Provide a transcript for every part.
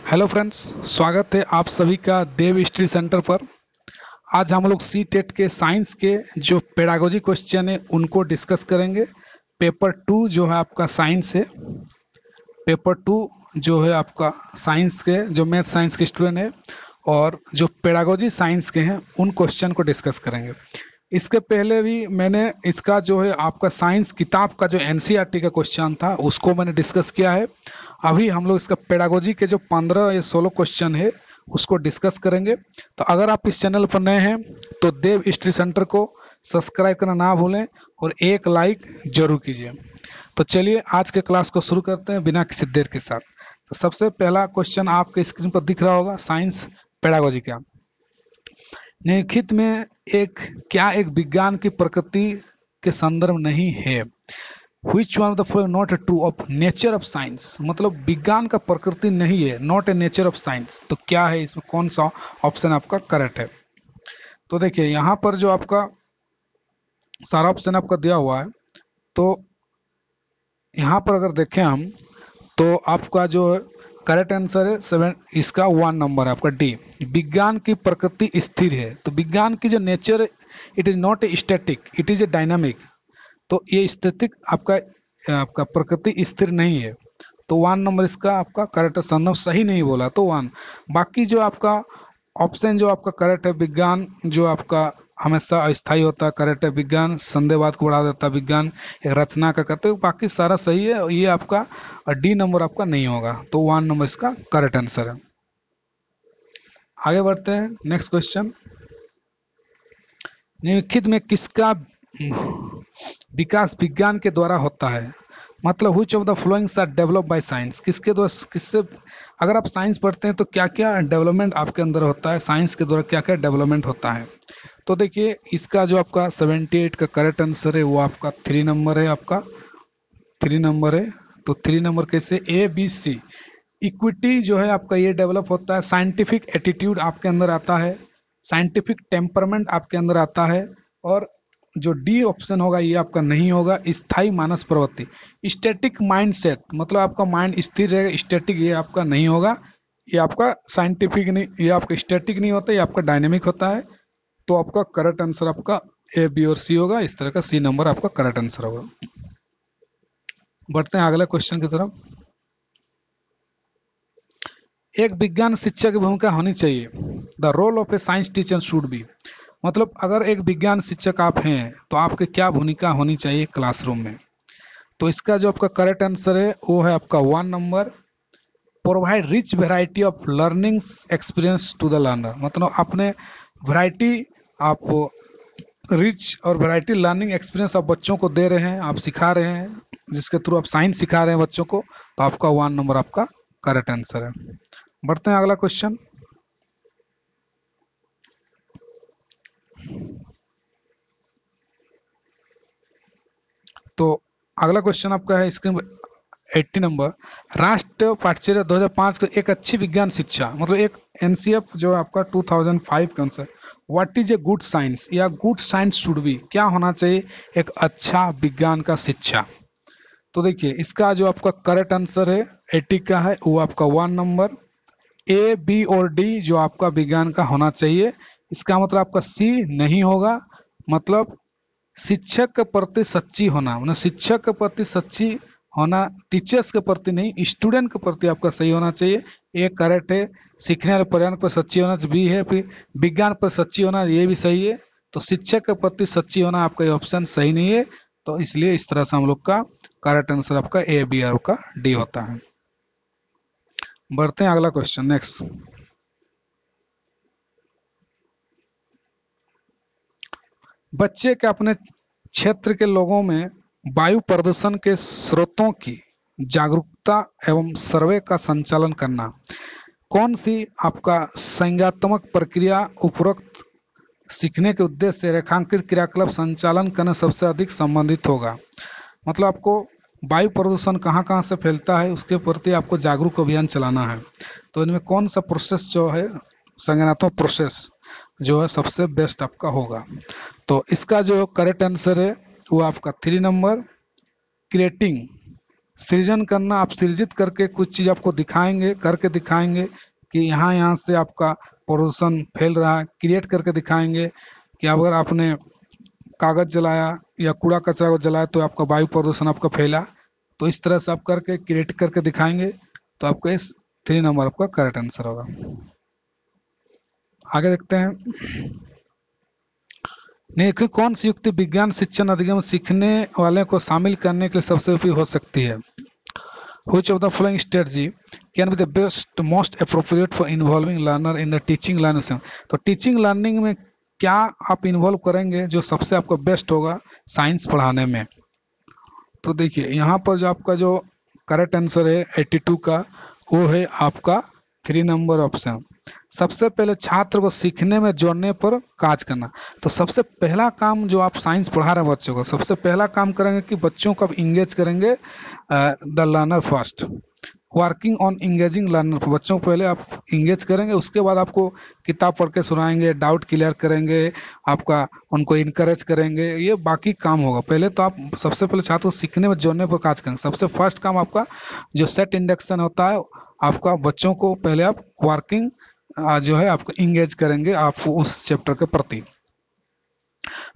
Hello friends, स्वागत है आप सभी का देव स्टडी सेंटर पर। आज हम लोग सी टेट के साइंस के जो पेडागोजी क्वेश्चन है उनको डिस्कस करेंगे। पेपर 2 जो है आपका साइंस है। पेपर 2 जो है आपका साइंस के जो मैथ साइंस के स्टूडेंट है और जो पेडागोजी साइंस के हैं उन क्वेश्चन को डिस्कस करेंगे। इसके पहले भी मैंने इसका जो है आपका साइंस किताब का जो एनसीईआरटी का क्वेश्चन था उसको मैंने डिस्कस किया है। अभी हम लोग इसका पेडागोजी के जो 15 या 16 क्वेश्चन है उसको डिस्कस करेंगे। तो अगर आप इस चैनल पर नए हैं तो देव स्टडी सेंटर को सब्सक्राइब करना ना भूलें और एक लाइक जरूर कीजिए। तो चलिए आज के क्लास को शुरू करते हैं बिना किसी देर के साथ। तो सबसे पहला क्वेश्चन आपके स्क्रीन पर दिख रहा होगा, साइंस पेडागोजी का। निम्नलिखित में एक विज्ञान की प्रकृति के संदर्भ नहीं है। Which one of the following not true of nature of science? मतलब विज्ञान का प्रकृति नहीं है, not a nature of science. तो क्या है इसमें, कौन सा ऑप्शन आपका करेक्ट है? तो देखिए यहाँ पर जो आपका सारा ऑप्शन आपका दिया हुआ है, तो यहाँ पर अगर देखें हम तो आपका जो करेक्ट आंसर है 7, इसका 1 नंबर है आपका डी। विज्ञान की प्रकृति स्थिर है। तो विज्ञान की जो नेचर है, it is not a static, it is a dynamic. तो ये स्थितिक आपका प्रकृति स्थिर नहीं है। तो 1 नंबर इसका आपका करेक्ट, संदर्भ सही नहीं बोला तो 1। बाकी जो आपका ऑप्शन जो आपका करेक्ट है, विज्ञान जो आपका हमेशा अस्थायी होता है, करेक्ट है। विज्ञान संदेहवाद को बढ़ा देता है, विज्ञान एक रचना का करते, बाकी सारा सही है। ये आपका डी नंबर आपका नहीं होगा। तो 1 नंबर इसका करेक्ट आंसर है। आगे बढ़ते हैं, नेक्स्ट क्वेश्चन। निम्नलिखित में किसका विकास विज्ञान के द्वारा होता है? मतलब which of the following are developed by science? किसके द्वारा, किससे, अगर आप साइंस पढ़ते हैं तो क्या क्या डेवलपमेंट आपके अंदर होता है, साइंस के द्वारा क्या क्या डेवलपमेंट होता है? तो देखिए इसका जो आपका 78 का करेक्ट आंसर है वो आपका 3 नंबर है, आपका 3 नंबर है। तो 3 नंबर कैसे, ए बी सी। इक्विटी जो है आपका ये डेवलप होता है, साइंटिफिक एटीट्यूड आपके अंदर आता है, साइंटिफिक टेम्परमेंट आपके अंदर आता है, और जो डी ऑप्शन होगा ये आपका नहीं होगा, स्थायी मानस प्रवृत्ति। स्टैटिक माइंडसेट, मतलब आपका माइंड स्थिर रहेगा, स्टैटिक ये आपका नहीं होगा। ये आपका साइंटिफिक नहीं, ये आपका स्टैटिक नहीं होता, ये आपका डायनेमिक होता है। तो आपका करेक्ट आंसर आपका ए बी और सी होगा। इस तरह का सी नंबर आपका करेक्ट आंसर होगा। बढ़ते हैं अगले क्वेश्चन की तरफ। एक विज्ञान शिक्षक की भूमिका होनी चाहिए। The role of a science teacher should be. मतलब अगर एक विज्ञान शिक्षक आप हैं तो आपकी क्या भूमिका होनी चाहिए क्लासरूम में? तो इसका जो आपका करेक्ट आंसर है वो है आपका 1 नंबर। Provide rich variety of learning experience to the learner. मतलब अपने वैरायटी, आप रिच और वैरायटी लर्निंग एक्सपीरियंस आप बच्चों को दे रहे हैं, आप सिखा रहे हैं, जिसके थ्रू आप साइंस सिखा रहे हैं बच्चों को। तो आपका 1 नंबर आपका करेक्ट आंसर है। बढ़ते हैं अगला क्वेश्चन। तो अगला क्वेश्चन आपका है स्क्रीन 80 नंबर। राष्ट्रीय पाठ्यचर्या 2005 का एक अच्छी विज्ञान शिक्षा, मतलब एक एनसीएफ जो आपका 2005 का answer, what is a good science या गुड साइंस शुड बी, क्या होना चाहिए एक अच्छा विज्ञान का शिक्षा? तो देखिए इसका जो आपका करेक्ट आंसर है 80 का है वो आपका 1 नंबर। ए बी और डी जो आपका विज्ञान का होना चाहिए। इसका मतलब आपका सी नहीं होगा। मतलब शिक्षक के प्रति सच्ची होना, मतलब शिक्षक के प्रति सच्ची होना, टीचर्स के प्रति नहीं, स्टूडेंट के प्रति आपका सही होना चाहिए। ये करेक्ट है। सीखने वाले पर्यावरण पर सच्ची होना भी है, फिर विज्ञान पर सच्ची होना ये भी सही है। तो शिक्षक के प्रति सच्ची होना आपका ये ऑप्शन सही नहीं है। तो इसलिए इस तरह से हम लोग का करेक्ट आंसर आपका ए बी और का डी होता है। बढ़ते हैं अगला क्वेश्चन, नेक्स्ट। बच्चे के अपने क्षेत्र के लोगों में वायु प्रदूषण के स्रोतों की जागरूकता एवं सर्वे का संचालन करना। कौन सी आपका संज्ञात्मक प्रक्रिया उपरोक्त सीखने के उद्देश्य से रेखांकित क्रियाकलाप संचालन करने सबसे अधिक संबंधित होगा? मतलब आपको वायु प्रदूषण कहाँ कहाँ से फैलता है उसके प्रति आपको जागरूक अभियान चलाना है। तो इनमें कौन सा प्रोसेस जो है, संज्ञानात्मक प्रोसेस जो है सबसे बेस्ट आपका होगा? तो इसका जो करेक्ट आंसर है वो आपका 3 नंबर, क्रिएटिंग सृजन करना, आप सृजित करके कुछ चीज़ आपको दिखाएंगे, करके दिखाएंगे कि यहाँ यहाँ से आपका प्रदूषण फैल रहा है, क्रिएट करके दिखाएंगे कि अगर आपने कागज जलाया या कूड़ा कचरा को जलाया तो आपका वायु प्रदूषण आपका फैला। तो इस तरह से आप करके क्रिएट करके दिखाएंगे तो आपका इस 3 नंबर आपका करेक्ट आंसर होगा। आगे देखते हैं। देखिए कौन सी युक्ति विज्ञान शिक्षण अधिगम सीखने वाले को शामिल करने के लिए सबसे उपयोगी हो सकती है। Which of the following strategy can be the best most appropriate for involving learner in the teaching learning? तो टीचिंग लर्निंग में क्या आप इन्वॉल्व करेंगे जो सबसे आपको बेस्ट होगा साइंस पढ़ाने में। तो देखिए यहाँ पर जो आपका जो करेक्ट आंसर है 82 का, वो है आपका 3 नंबर ऑप्शन। सबसे पहले छात्र को सीखने में जोड़ने पर काज करना। तो सबसे पहला काम जो आप साइंस पढ़ा रहे हैं बच्चों को, सबसे पहला काम करेंगे कि बच्चों को आप इंगेज करेंगे the learner first, working on engaging learner. बच्चों को पहले आप इंगेज करेंगे, उसके बाद आपको किताब पढ़ के सुनाएंगे, डाउट क्लियर करेंगे, आपका उनको इनकरेज करेंगे, ये बाकी काम होगा। पहले तो आप सबसे पहले छात्र को सीखने में जोड़ने पर काज करेंगे। सबसे फर्स्ट काम आपका जो सेट इंडक्शन होता है, आपका बच्चों को पहले आप वर्किंग जो है आपको इंगेज करेंगे आप उस चैप्टर के प्रति।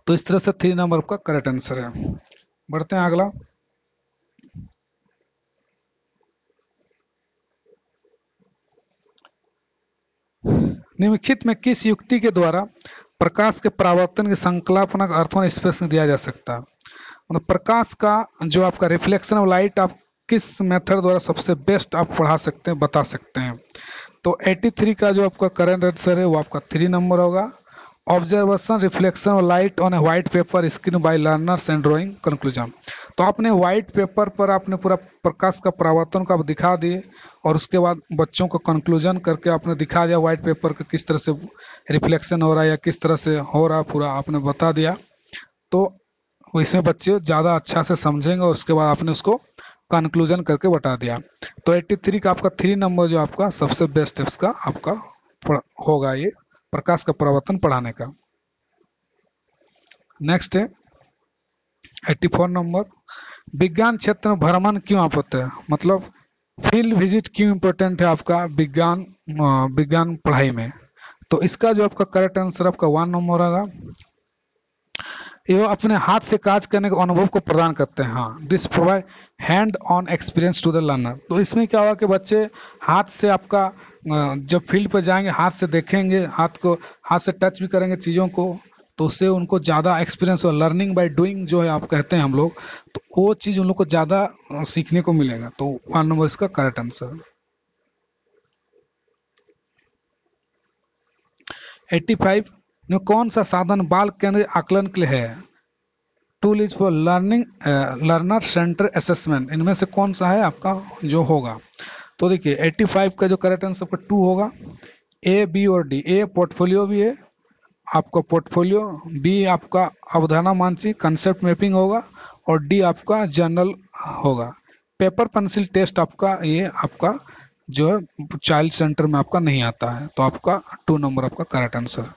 तो इस तरह से 3 नंबर का करेक्ट आंसर है। बढ़ते हैं अगला। निम्नलिखित में किस युक्ति के द्वारा प्रकाश के परावर्तन की संकल्पना का अर्थवन स्पष्ट दिया जा सकता है। मतलब प्रकाश का जो आपका रिफ्लेक्शन ऑफ लाइट आप किस मेथड द्वारा सबसे बेस्ट आप पढ़ा सकते हैं, बता सकते हैं। तो 83 का जो आपका करंट आंसर है वो आपका 3 नंबर होगा। Observation reflection of light on a white paper screen bye learners and drawing conclusion. तो आपने व्हाइट पेपर पर आपने पूरा प्रकाश का परावर्तन को आप दिखा दिए और उसके बाद बच्चों को कंक्लूजन करके आपने दिखा दिया व्हाइट पेपर का किस तरह से रिफ्लेक्शन हो रहा है या किस तरह से हो रहा है, पूरा आपने बता दिया। तो इसमें बच्चे ज़्यादा अच्छा से समझेंगे और उसके बाद आपने उसको कंक्लूजन करके बता दिया। तो 83 का आपका 3 नंबर जो आपका सबसे बेस्ट है उसका आपका होगा ये प्रकाश का परावर्तन पढ़ाने का। नेक्स्ट है 84 नंबर, विज्ञान क्षेत्र में भ्रमण क्यों आप होते हैं, मतलब फील्ड विजिट क्यों इंपॉर्टेंट है आपका विज्ञान पढ़ाई में। तो इसका जो आपका करेक्ट आंसर आपका 1 नंबर होगा। ये अपने हाथ से काज करने के अनुभव को प्रदान करते हैं। हाँ, this provide hand on experience to the learner. तो इसमें क्या होगा कि बच्चे हाथ से आपका जब फील्ड पर जाएंगे हाथ से देखेंगे, हाथ से टच भी करेंगे चीज़ों को, तो उससे उनको ज़्यादा एक्सपीरियंस और लर्निंग बाय डूइंग जो है आप कहते हैं हम लोग, तो वो चीज़ उन लोग को ज़्यादा सीखने को मिलेगा। तो 1 नंबर इसका करेक्ट आंसर। 85 में कौन सा साधन बाल केंद्रित आकलन के लिए है। Tool is for learning learner centre assessment. इनमें से कौन सा है आपका जो होगा। तो देखिए 85 का जो करेक्ट आंसर आपका 2 होगा। ए, बी और डी। ए पोर्टफोलियो भी है आपका पोर्टफोलियो, बी आपका अवधारणा मानचित्र कंसेप्ट मैपिंग होगा और डी आपका जर्नल होगा। पेपर पेंसिल टेस्ट आपका ये आपका जो है चाइल्ड सेंटर में आपका नहीं आता है। तो आपका 2 नंबर आपका करेक्ट आंसर।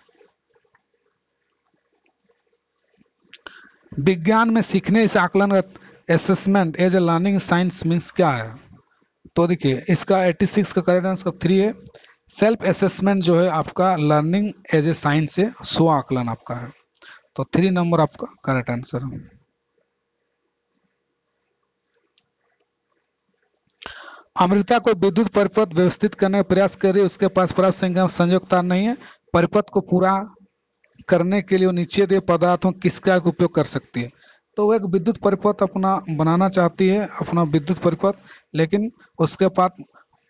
विज्ञान में सीखने से आकलन assessment as a learning science means क्या है। तो देखिए इसका 86 का करेक्ट आंसर 3 है। सेल्फ असेसमेंट जो है आपका लर्निंग एज ए साइंस से स्व आकलन आपका है। तो 3 नंबर आपका करेक्ट आंसर। अमृता को विद्युत परिपथ व्यवस्थित करने का प्रयास कर रही है, उसके पास पर्याप्त संख्या में संयोग तार नहीं है। परिपथ को पूरा करने के लिए वो नीचे दिए पदार्थों किसका उपयोग कर सकती है। तो वो एक विद्युत परिपथ अपना बनाना चाहती है, अपना विद्युत परिपथ, लेकिन उसके पास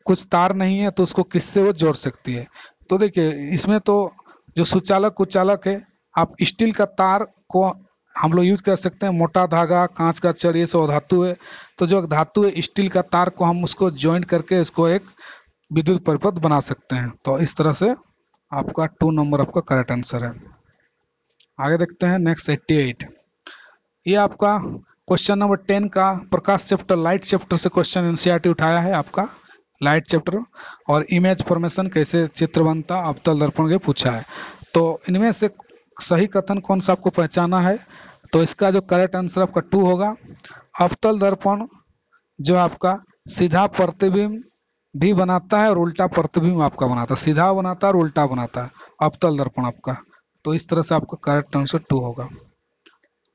कुछ तार नहीं है, तो उसको किससे वो जोड़ सकती है। तो देखिए इसमें तो जो सुचालक कुचालक है, आप स्टील का तार को हम लोग यूज कर सकते हैं, मोटा धागा, कांच का छड़, ये सब धातु है। तो जो धातु है स्टील का तार को हम उसको ज्वाइंट करके इसको एक विद्युत परिपथ बना सकते हैं। तो इस तरह से आपका 2 नंबर आपका करेक्ट आंसर है। आगे देखते हैं नेक्स्ट 88। ये आपका क्वेश्चन नंबर 10 का प्रकाश चैप्टर लाइट चैप्टर से क्वेश्चन एनसीईआरटी उठाया है आपका लाइट चैप्टर, और इमेज फॉर्मेशन कैसे चित्र बनता अवतल दर्पण के पूछा है। तो इनमें से सही कथन कौन सा आपको पहचाना है। तो इसका जो करेक्ट आंसर आपका 2 होगा। अवतल दर्पण जो आपका सीधा प्रतिबिंब भी बनाता है और उल्टा प्रतिबिंब आपका बनाता है, सीधा बनाता है और उल्टा बनाता है अवतल दर्पण आपका। तो इस तरह से आपका करेक्ट आंसर 2 होगा।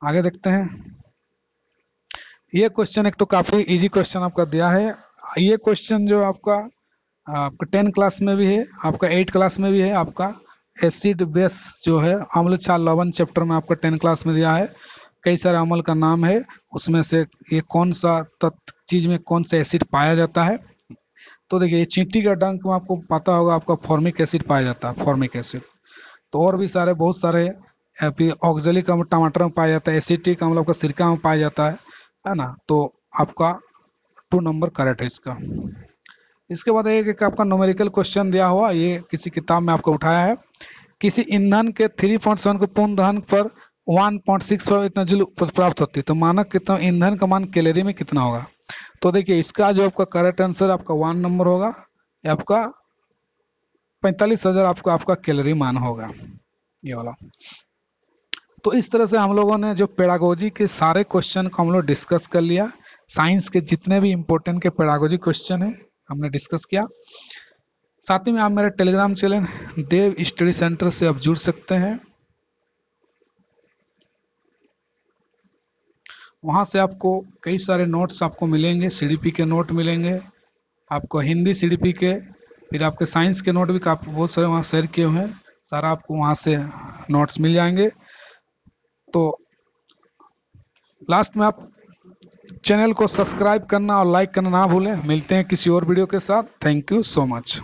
आगे देखते हैं। ये क्वेश्चन एक तो काफी इजी क्वेश्चन आपका दिया है। ये क्वेश्चन जो आपका 10 क्लास में भी है, आपका 8 क्लास में भी है, आपका एसिड बेस जो है अम्ल क्षार लवण चैप्टर में आपका 10 क्लास में दिया है। कई सारे अम्ल का नाम है, उसमें से ये कौन सा तत्व चीज में कौन सा एसिड पाया जाता है। तो देखिए चींटी का डंक में आपको पता होगा आपका फॉर्मिक एसिड पाया जाता है, फॉर्मिक एसिड। तो और भी सारे बहुत सारे ऑक्जेलिक अम्ल टमाटर में पाया जाता है, एसिटिक अम्ल आपका सिरका में पाया जाता है ना। तो आपका 2 नंबर करेक्ट है इसका। इसके बाद एक आपका न्यूमेरिकल क्वेश्चन दिया हुआ, ये किसी किताब में आपको उठाया है। किसी ईंधन के 3.7 को पूर्ण दहन पर 1.65 इतना जूल प्राप्त होती है, तो मानक कितना ईंधन का मान कैलोरी में कितना होगा। तो देखिए इसका जो आपका करेक्ट आंसर आपका 1 नंबर होगा, ये आपका 45,000 आपका कैलोरी मान होगा, ये वाला। तो इस तरह से हम लोगों ने जो पेडागोजी के सारे क्वेश्चन को हम लोग डिस्कस कर लिया। साइंस के जितने भी इंपॉर्टेंट के पेडागोजी क्वेश्चन है हमने डिस्कस किया। साथ ही में आप मेरे टेलीग्राम चैनल देव स्टडी सेंटर से आप जुड़ सकते हैं। वहां से आपको कई सारे नोट्स आपको मिलेंगे, सीडीपी के नोट मिलेंगे आपको, हिंदी सीडीपी के, फिर आपके साइंस के नोट भी काफी बहुत सारे वहाँ शेयर किए हुए हैं, सारा आपको वहाँ से नोट्स मिल जाएंगे। तो लास्ट में आप चैनल को सब्सक्राइब करना और लाइक करना ना भूलें। मिलते हैं किसी और वीडियो के साथ। Thank you so much.